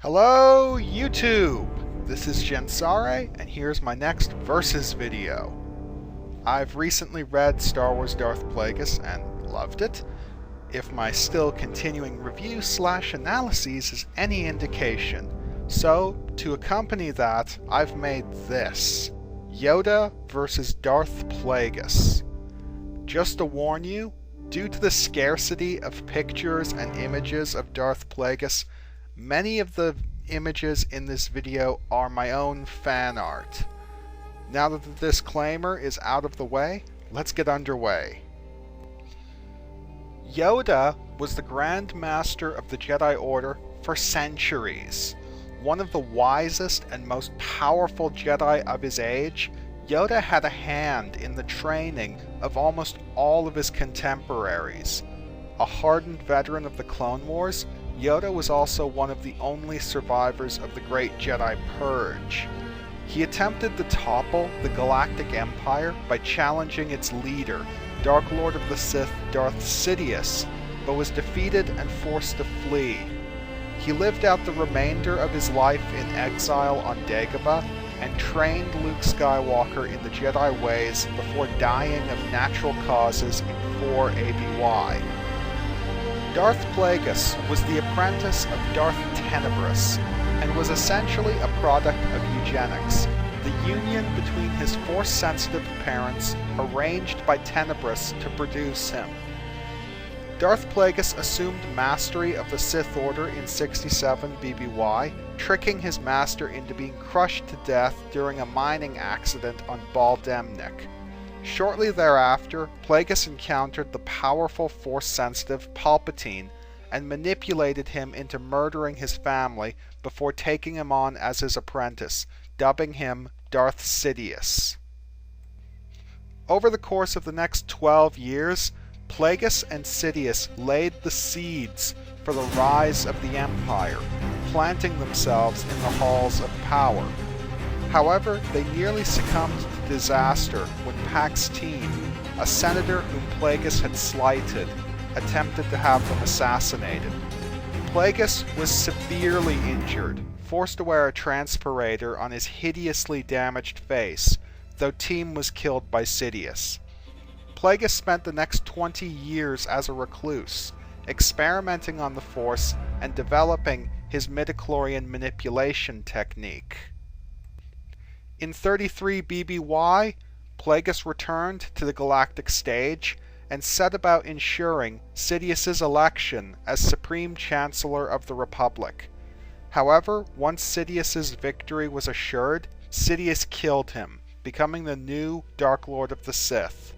Hello YouTube! This is Gensare, and here's my next Versus video. I've recently read Star Wars Darth Plagueis and loved it. If my still continuing review/analyses is any indication. So, to accompany that, I've made this. Yoda versus Darth Plagueis. Just to warn you, due to the scarcity of pictures and images of Darth Plagueis, many of the images in this video are my own fan art. Now that the disclaimer is out of the way, let's get underway. Yoda was the Grand Master of the Jedi Order for centuries. One of the wisest and most powerful Jedi of his age, Yoda had a hand in the training of almost all of his contemporaries. A hardened veteran of the Clone Wars, Yoda was also one of the only survivors of the Great Jedi Purge. He attempted to topple the Galactic Empire by challenging its leader, Dark Lord of the Sith Darth Sidious, but was defeated and forced to flee. He lived out the remainder of his life in exile on Dagobah and trained Luke Skywalker in the Jedi ways before dying of natural causes in 4 ABY. Darth Plagueis was the apprentice of Darth Tenebrous, and was essentially a product of eugenics, the union between his Force-sensitive parents arranged by Tenebrous to produce him. Darth Plagueis assumed mastery of the Sith Order in 67 BBY, tricking his master into being crushed to death during a mining accident on Bal Demnik. Shortly thereafter, Plagueis encountered the powerful Force-sensitive Palpatine and manipulated him into murdering his family before taking him on as his apprentice, dubbing him Darth Sidious. Over the course of the next 12 years, Plagueis and Sidious laid the seeds for the rise of the Empire, planting themselves in the halls of power. However, they nearly succumbed to disaster when Paxtine, a senator whom Plagueis had slighted, attempted to have them assassinated. Plagueis was severely injured, forced to wear a transpirator on his hideously damaged face, though Team was killed by Sidious. Plagueis spent the next 20 years as a recluse, experimenting on the Force and developing his Midi-chlorian manipulation technique. In 33 BBY, Plagueis returned to the galactic stage and set about ensuring Sidious's election as Supreme Chancellor of the Republic. However, once Sidious's victory was assured, Sidious killed him, becoming the new Dark Lord of the Sith.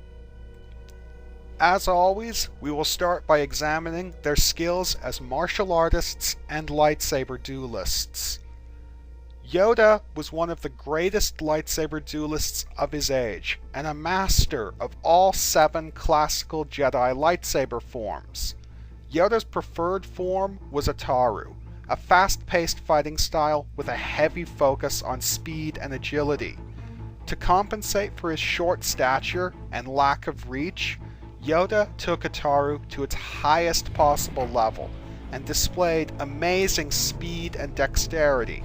As always, we will start by examining their skills as martial artists and lightsaber duelists. Yoda was one of the greatest lightsaber duelists of his age, and a master of all 7 classical Jedi lightsaber forms. Yoda's preferred form was Ataru, a fast-paced fighting style with a heavy focus on speed and agility. To compensate for his short stature and lack of reach, Yoda took Ataru to its highest possible level and displayed amazing speed and dexterity,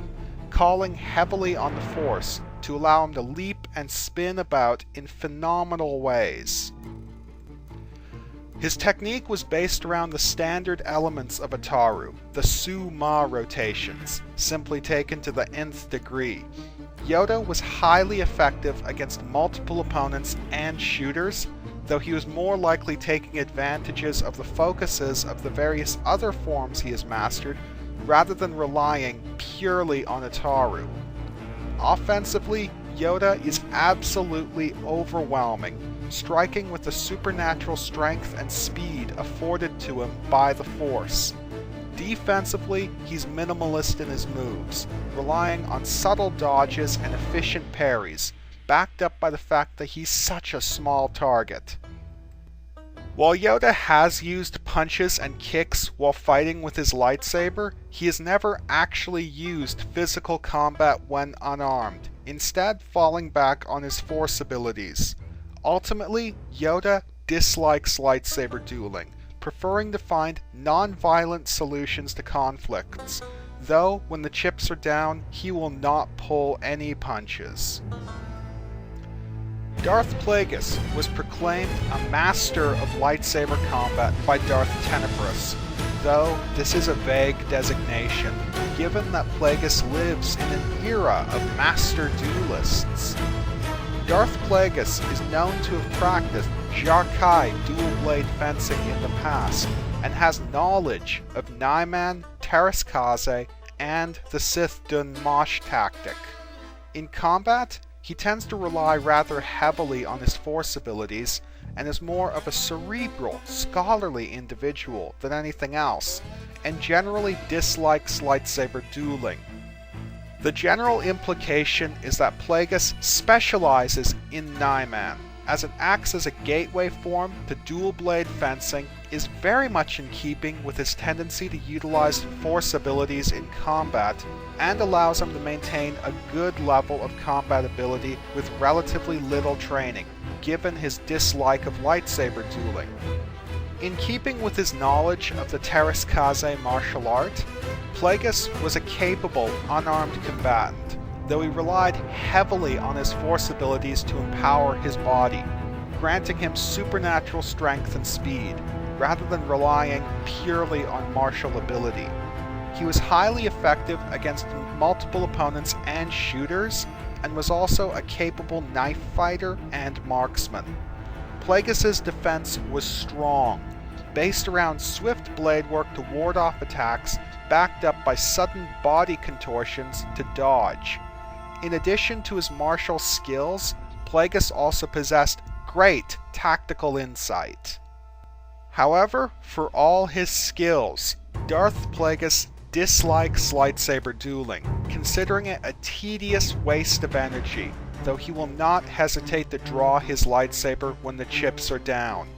calling heavily on the Force to allow him to leap and spin about in phenomenal ways. His technique was based around the standard elements of Ataru, the Su-Ma rotations, simply taken to the nth degree. Yoda was highly effective against multiple opponents and shooters, though he was more likely taking advantages of the focuses of the various other forms he has mastered, rather than relying purely on Ataru. Offensively, Yoda is absolutely overwhelming, striking with the supernatural strength and speed afforded to him by the Force. Defensively, he's minimalist in his moves, relying on subtle dodges and efficient parries, backed up by the fact that he's such a small target. While Yoda has used punches and kicks while fighting with his lightsaber, he has never actually used physical combat when unarmed, instead falling back on his Force abilities. Ultimately, Yoda dislikes lightsaber dueling, preferring to find non-violent solutions to conflicts, though when the chips are down, he will not pull any punches. Darth Plagueis was proclaimed a master of lightsaber combat by Darth Tenebrous, though this is a vague designation, given that Plagueis lives in an era of master duelists. Darth Plagueis is known to have practiced Jarkai dual-blade fencing in the past, and has knowledge of Nyman, Terraskaze, and the Sith Dun Mosh tactic. In combat, he tends to rely rather heavily on his force abilities, and is more of a cerebral, scholarly individual than anything else, and generally dislikes lightsaber dueling. The general implication is that Plagueis specializes in Nyman, as it acts as a gateway form to dual-blade fencing, is very much in keeping with his tendency to utilize force abilities in combat, and allows him to maintain a good level of combat ability with relatively little training, given his dislike of lightsaber dueling. In keeping with his knowledge of the Terraskaze martial art, Plagueis was a capable, unarmed combatant, though he relied heavily on his force abilities to empower his body, granting him supernatural strength and speed, rather than relying purely on martial ability. He was highly effective against multiple opponents and shooters, and was also a capable knife fighter and marksman. Plagueis' defense was strong, based around swift blade work to ward off attacks, backed up by sudden body contortions to dodge. In addition to his martial skills, Plagueis also possessed great tactical insight. However, for all his skills, Darth Plagueis dislikes lightsaber dueling, considering it a tedious waste of energy, though he will not hesitate to draw his lightsaber when the chips are down.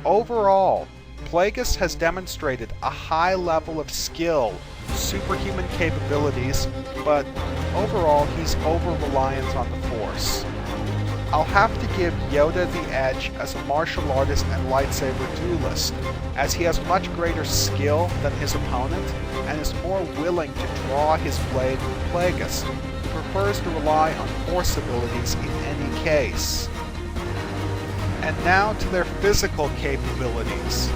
Overall, Plagueis has demonstrated a high level of skill, superhuman capabilities, but overall he's over-reliant on the Force. I'll have to give Yoda the edge as a martial artist and lightsaber duelist, as he has much greater skill than his opponent, and is more willing to draw his blade than Plagueis, who prefers to rely on Force abilities in any case. And now to their physical capabilities.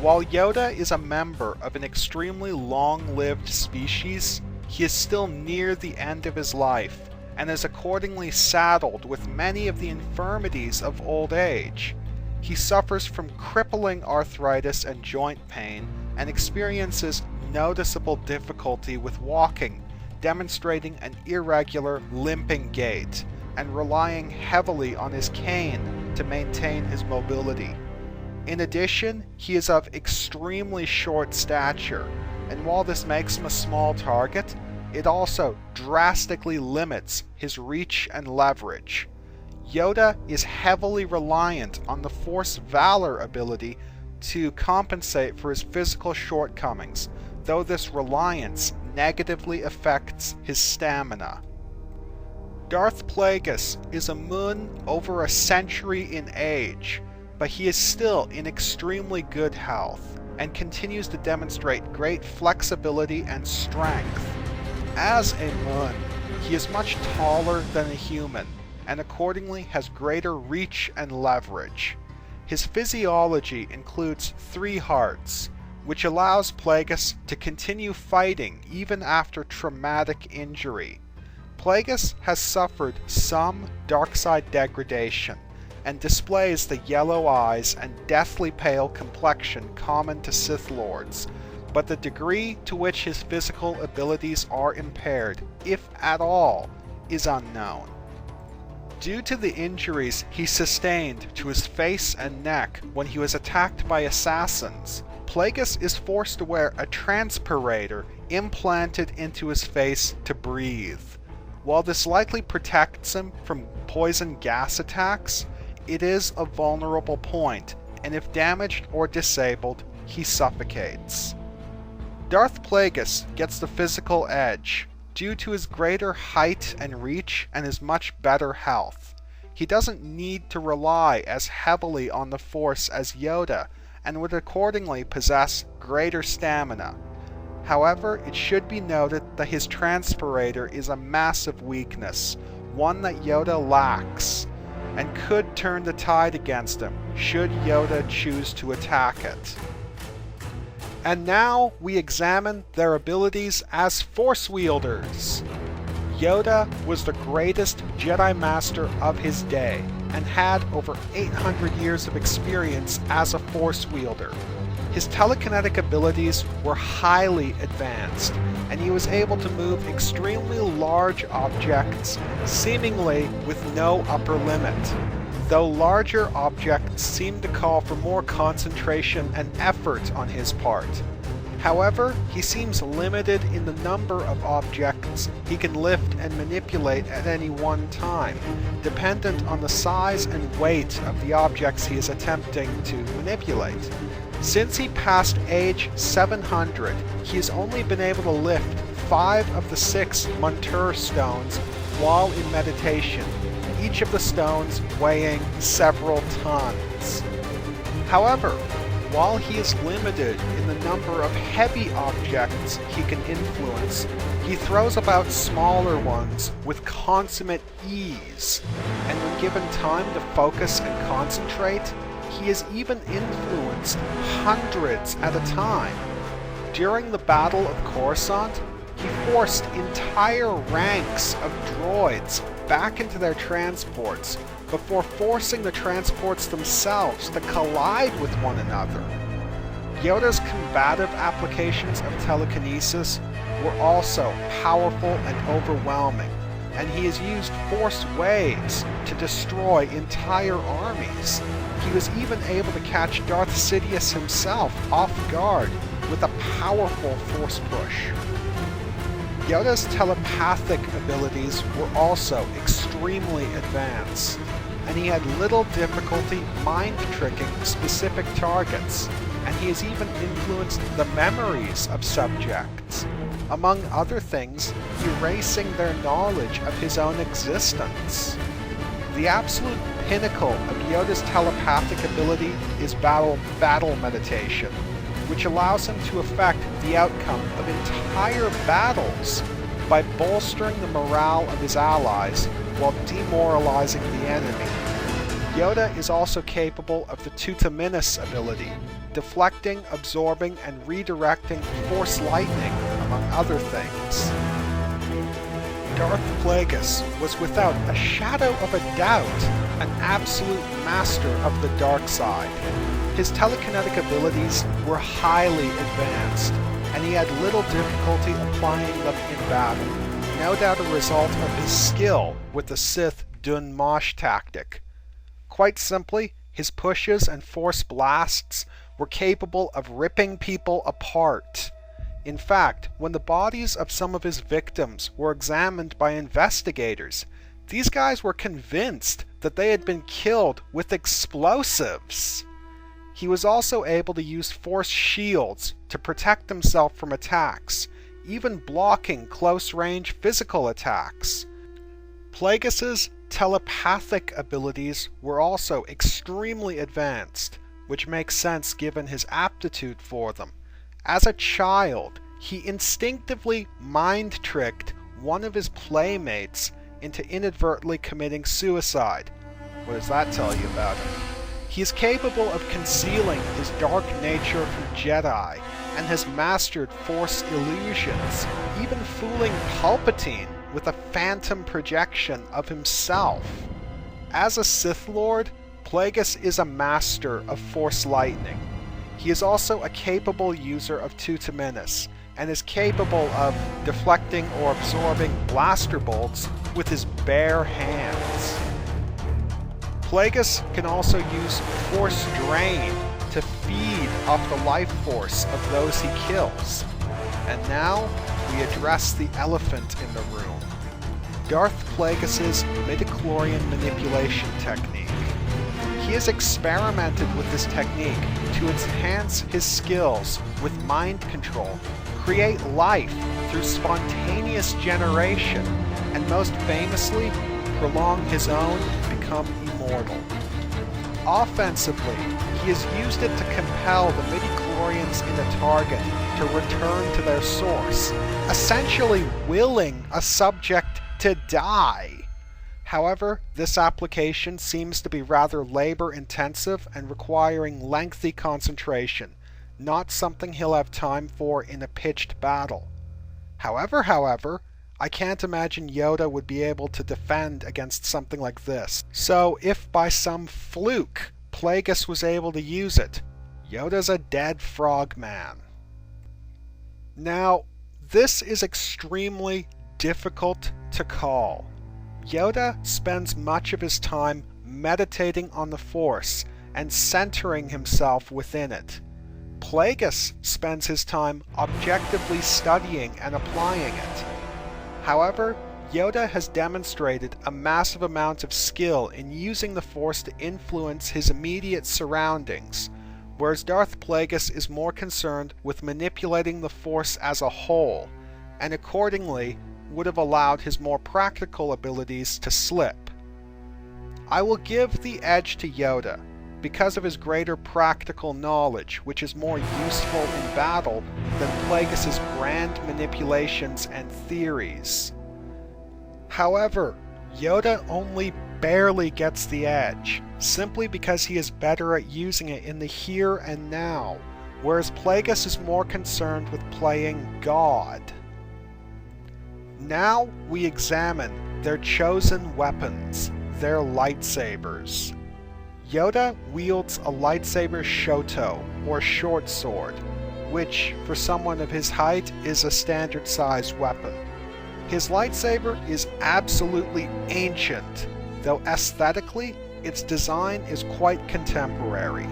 While Yoda is a member of an extremely long-lived species, he is still near the end of his life, and is accordingly saddled with many of the infirmities of old age. He suffers from crippling arthritis and joint pain, and experiences noticeable difficulty with walking, demonstrating an irregular, limping gait, and relying heavily on his cane to maintain his mobility. In addition, he is of extremely short stature, and while this makes him a small target, it also drastically limits his reach and leverage. Yoda is heavily reliant on the Force Valor ability to compensate for his physical shortcomings, though this reliance negatively affects his stamina. Darth Plagueis is a moon over a century in age, but he is still in extremely good health, and continues to demonstrate great flexibility and strength. As a moon, he is much taller than a human, and accordingly has greater reach and leverage. His physiology includes 3 hearts, which allows Plagueis to continue fighting even after traumatic injury. Plagueis has suffered some dark side degradation, and displays the yellow eyes and deathly pale complexion common to Sith Lords, but the degree to which his physical abilities are impaired, if at all, is unknown. Due to the injuries he sustained to his face and neck when he was attacked by assassins, Plagueis is forced to wear a transpirator implanted into his face to breathe. While this likely protects him from poison gas attacks, it is a vulnerable point, and if damaged or disabled, he suffocates. Darth Plagueis gets the physical edge due to his greater height and reach and his much better health. He doesn't need to rely as heavily on the Force as Yoda, and would accordingly possess greater stamina. However, it should be noted that his transpirator is a massive weakness, one that Yoda lacks, and could turn the tide against him should Yoda choose to attack it. And now we examine their abilities as Force wielders. Yoda was the greatest Jedi Master of his day and had over 800 years of experience as a Force wielder. His telekinetic abilities were highly advanced, and he was able to move extremely large objects, seemingly with no upper limit, though larger objects seemed to call for more concentration and effort on his part. However, he seems limited in the number of objects he can lift and manipulate at any one time, dependent on the size and weight of the objects he is attempting to manipulate. Since he passed age 700, he has only been able to lift 5 of the 6 Montur stones while in meditation, each of the stones weighing several tons. However, while he is limited in the number of heavy objects he can influence, he throws about smaller ones with consummate ease, and when given time to focus and concentrate, he has even influenced hundreds at a time. During the Battle of Coruscant, he forced entire ranks of droids back into their transports before forcing the transports themselves to collide with one another. Yoda's combative applications of telekinesis were also powerful and overwhelming, and he has used Force waves to destroy entire armies. He was even able to catch Darth Sidious himself off guard with a powerful Force push. Yoda's telepathic abilities were also extremely advanced, and he had little difficulty mind-tricking specific targets, and he has even influenced the memories of subjects, among other things, erasing their knowledge of his own existence. The absolute pinnacle of Yoda's telepathic ability is battle meditation, which allows him to affect the outcome of entire battles by bolstering the morale of his allies while demoralizing the enemy. Yoda is also capable of the Tutaminis ability, deflecting, absorbing, and redirecting Force lightning, among other things. Darth Plagueis was without a shadow of a doubt an absolute master of the dark side. His telekinetic abilities were highly advanced, and he had little difficulty applying them in battle, no doubt a result of his skill with the Sith Dun Mosh tactic. Quite simply, his pushes and Force blasts were capable of ripping people apart. In fact, when the bodies of some of his victims were examined by investigators, these guys were convinced that they had been killed with explosives. He was also able to use Force shields to protect himself from attacks, even blocking close-range physical attacks. Plagueis' telepathic abilities were also extremely advanced, which makes sense given his aptitude for them. As a child, he instinctively mind-tricked one of his playmates into inadvertently committing suicide. What does that tell you about him? He is capable of concealing his dark nature from Jedi, and has mastered Force illusions, even fooling Palpatine with a phantom projection of himself. As a Sith Lord, Plagueis is a master of Force lightning. He is also a capable user of Tutaminis, and is capable of deflecting or absorbing blaster bolts with his bare hands. Plagueis can also use Force Drain to feed off the life force of those he kills. And now, we address the elephant in the room. Darth Plagueis' Midi-chlorian manipulation technique. He has experimented with this technique to enhance his skills with mind control, create life through spontaneous generation, and most famously, prolong his own and become immortal. Offensively, he has used it to compel the midi-chlorians in a target to return to their source, essentially willing a subject to die. However, this application seems to be rather labor-intensive and requiring lengthy concentration, not something he'll have time for in a pitched battle. However, I can't imagine Yoda would be able to defend against something like this. So if by some fluke Plagueis was able to use it, Yoda's a dead frogman. Now, this is extremely difficult to call. Yoda spends much of his time meditating on the Force and centering himself within it. Plagueis spends his time objectively studying and applying it. However, Yoda has demonstrated a massive amount of skill in using the Force to influence his immediate surroundings, whereas Darth Plagueis is more concerned with manipulating the Force as a whole, and accordingly would have allowed his more practical abilities to slip. I will give the edge to Yoda because of his greater practical knowledge, which is more useful in battle than Plagueis' grand manipulations and theories. However, Yoda only barely gets the edge, simply because he is better at using it in the here and now, whereas Plagueis is more concerned with playing God. Now we examine their chosen weapons, their lightsabers. Yoda wields a lightsaber shoto, or short sword, which, for someone of his height, is a standard-sized weapon. His lightsaber is absolutely ancient, though aesthetically, its design is quite contemporary.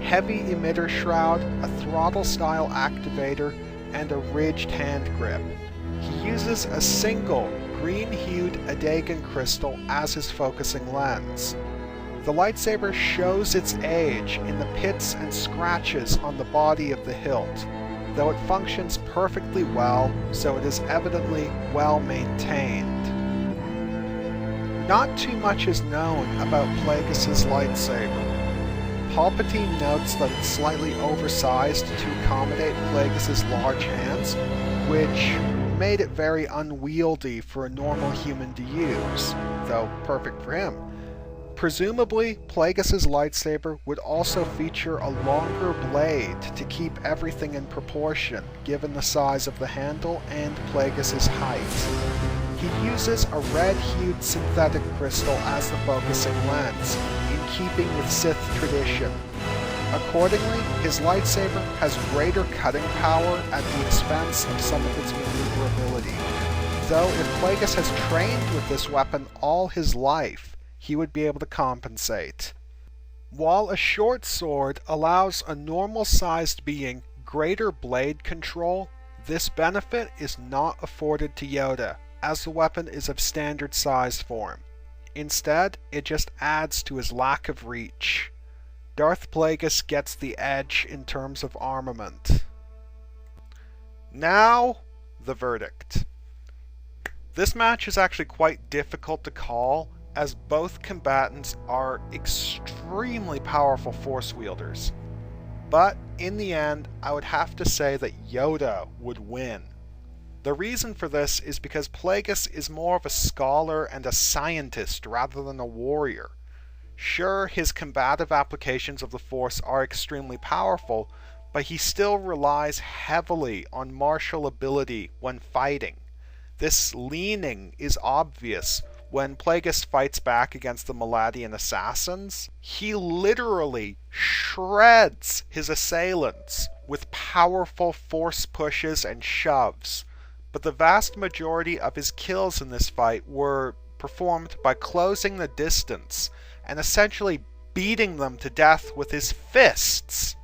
Heavy emitter shroud, a throttle-style activator, and a ridged hand grip. He uses a single green-hued Adagan crystal as his focusing lens. The lightsaber shows its age in the pits and scratches on the body of the hilt, though it functions perfectly well, so it is evidently well maintained. Not too much is known about Plagueis' lightsaber. Palpatine notes that it's slightly oversized to accommodate Plagueis' large hands, which made it very unwieldy for a normal human to use, though perfect for him. Presumably, Plagueis' lightsaber would also feature a longer blade to keep everything in proportion, given the size of the handle and Plagueis' height. He uses a red-hued synthetic crystal as the focusing lens, in keeping with Sith tradition. Accordingly, his lightsaber has greater cutting power at the expense of some of its maneuverability. Though if Plagueis has trained with this weapon all his life, he would be able to compensate. While a short sword allows a normal-sized being greater blade control, this benefit is not afforded to Yoda, as the weapon is of standard size for him. Instead, it just adds to his lack of reach. Darth Plagueis gets the edge in terms of armament. Now, the verdict. This match is actually quite difficult to call, as both combatants are extremely powerful Force wielders. But in the end, I would have to say that Yoda would win. The reason for this is because Plagueis is more of a scholar and a scientist rather than a warrior. Sure, his combative applications of the Force are extremely powerful, but he still relies heavily on martial ability when fighting. This leaning is obvious when Plagueis fights back against the Maladian assassins. He literally shreds his assailants with powerful Force pushes and shoves, but the vast majority of his kills in this fight were performed by closing the distance and essentially beating them to death with his fists.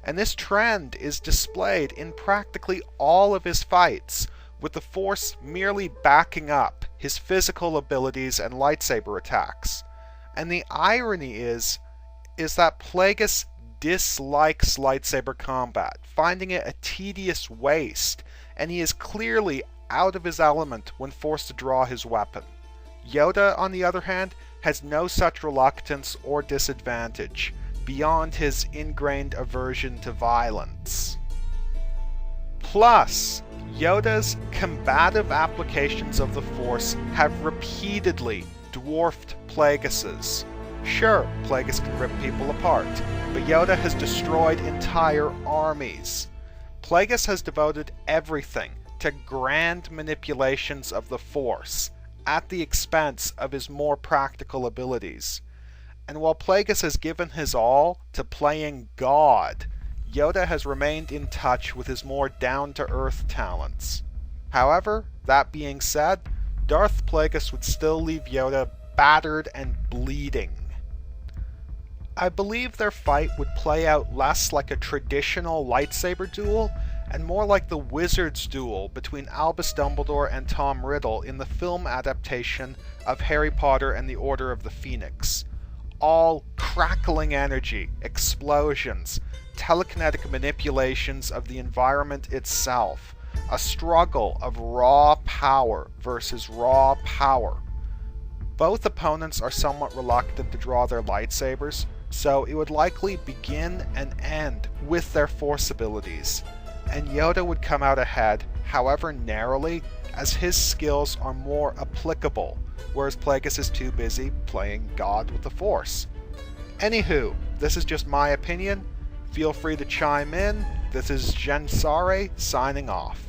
And this trend is displayed in practically all of his fights, with the Force merely backing up his physical abilities and lightsaber attacks. And the irony is that Plagueis dislikes lightsaber combat, finding it a tedious waste, and he is clearly out of his element when forced to draw his weapon. Yoda, on the other hand, has no such reluctance or disadvantage, beyond his ingrained aversion to violence. Plus, Yoda's combative applications of the Force have repeatedly dwarfed Plagueis's. Sure, Plagueis can rip people apart, but Yoda has destroyed entire armies. Plagueis has devoted everything to grand manipulations of the Force, at the expense of his more practical abilities. And while Plagueis has given his all to playing God, Yoda has remained in touch with his more down-to-earth talents. However, that being said, Darth Plagueis would still leave Yoda battered and bleeding. I believe their fight would play out less like a traditional lightsaber duel and more like the Wizard's duel between Albus Dumbledore and Tom Riddle in the film adaptation of Harry Potter and the Order of the Phoenix. All crackling energy, explosions, telekinetic manipulations of the environment itself, a struggle of raw power versus raw power. Both opponents are somewhat reluctant to draw their lightsabers, so it would likely begin and end with their Force abilities, and Yoda would come out ahead, however narrowly, as his skills are more applicable, whereas Plagueis is too busy playing God with the Force. Anywho, this is just my opinion. Feel free to chime in. This is Jensare signing off.